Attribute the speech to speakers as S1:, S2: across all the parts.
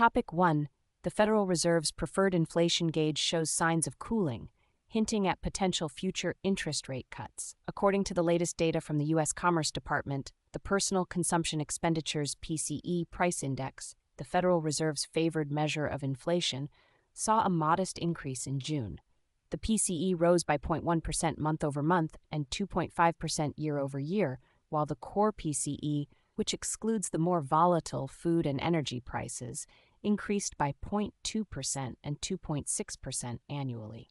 S1: Topic 1. The Federal Reserve's preferred inflation gauge shows signs of cooling, hinting at potential future interest rate cuts. According to the latest data from the U.S. Commerce Department, the Personal Consumption Expenditures (PCE) price index, the Federal Reserve's favored measure of inflation, saw a modest increase in June. The PCE rose by 0.1% month over month and 2.5% year over year, while the core PCE, which excludes the more volatile food and energy prices, increased by 0.2% and 2.6% annually.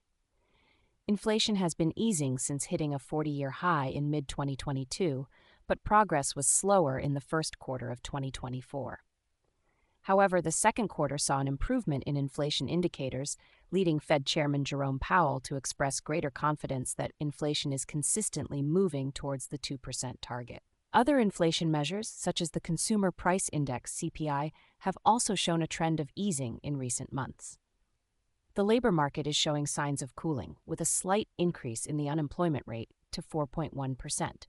S1: Inflation has been easing since hitting a 40-year high in mid-2022, but progress was slower in the first quarter of 2024. However, the second quarter saw an improvement in inflation indicators, leading Fed Chairman Jerome Powell to express greater confidence that inflation is consistently moving towards the 2% target. Other inflation measures, such as the Consumer Price Index (CPI), have also shown a trend of easing in recent months. The labor market is showing signs of cooling, with a slight increase in the unemployment rate to 4.1%.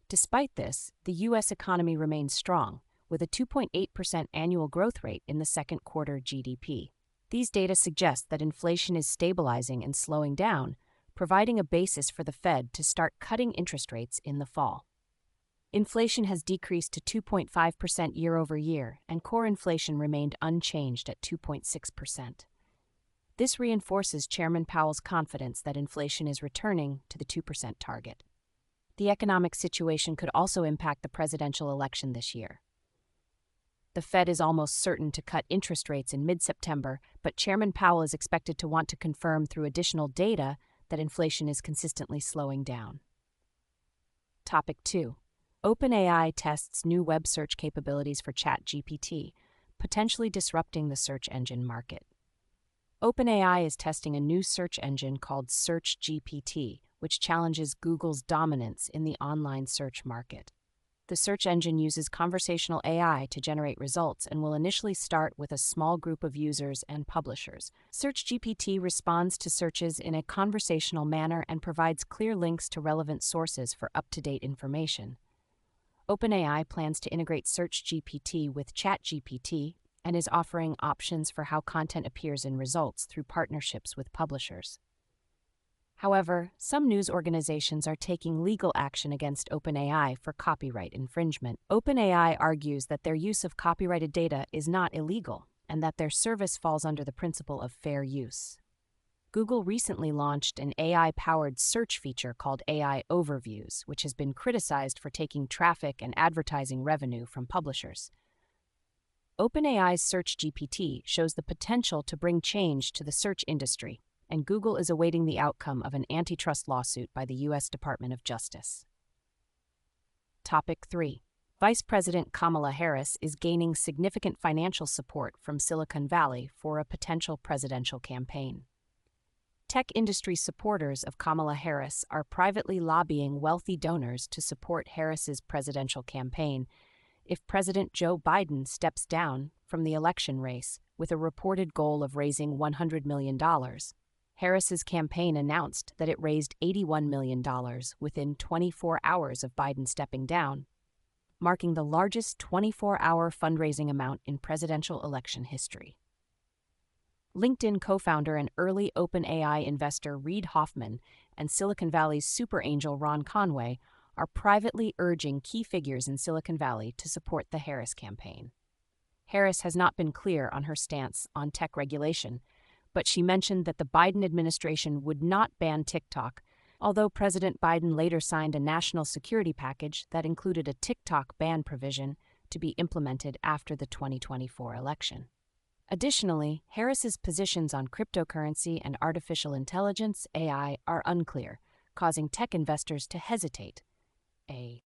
S1: Despite this, the U.S. economy remains strong, with a 2.8% annual growth rate in the second quarter GDP. These data suggest that inflation is stabilizing and slowing down, providing a basis for the Fed to start cutting interest rates in the fall. Inflation has decreased to 2.5% year over year, and core inflation remained unchanged at 2.6%. This reinforces Chairman Powell's confidence that inflation is returning to the 2% target. The economic situation could also impact the presidential election this year. The Fed is almost certain to cut interest rates in mid-September, but Chairman Powell is expected to want to confirm through additional data that inflation is consistently slowing down. Topic 2. OpenAI tests new web search capabilities for ChatGPT, potentially disrupting the search engine market. OpenAI is testing a new search engine called SearchGPT, which challenges Google's dominance in the online search market. The search engine uses conversational AI to generate results and will initially start with a small group of users and publishers. SearchGPT responds to searches in a conversational manner and provides clear links to relevant sources for up-to-date information. OpenAI plans to integrate SearchGPT with ChatGPT and is offering options for how content appears in results through partnerships with publishers. However, some news organizations are taking legal action against OpenAI for copyright infringement. OpenAI argues that their use of copyrighted data is not illegal and that their service falls under the principle of fair use. Google recently launched an AI-powered search feature called AI Overviews, which has been criticized for taking traffic and advertising revenue from publishers. OpenAI's SearchGPT shows the potential to bring change to the search industry, and Google is awaiting the outcome of an antitrust lawsuit by the U.S. Department of Justice. Topic 3. Vice President Kamala Harris is gaining significant financial support from Silicon Valley for a potential presidential campaign. Tech industry supporters of Kamala Harris are privately lobbying wealthy donors to support Harris's presidential campaign if President Joe Biden steps down from the election race with a reported goal of raising $100 million. Harris's campaign announced that it raised $81 million within 24 hours of Biden stepping down, marking the largest 24-hour fundraising amount in presidential election history. LinkedIn co-founder and early OpenAI investor Reid Hoffman and Silicon Valley's super angel Ron Conway are privately urging key figures in Silicon Valley to support the Harris campaign. Harris has not been clear on her stance on tech regulation, but she mentioned that the Biden administration would not ban TikTok, although President Biden later signed a national security package that included a TikTok ban provision to be implemented after the 2024 election. Additionally, Harris's positions on cryptocurrency and artificial intelligence (AI) are unclear, causing tech investors to hesitate. A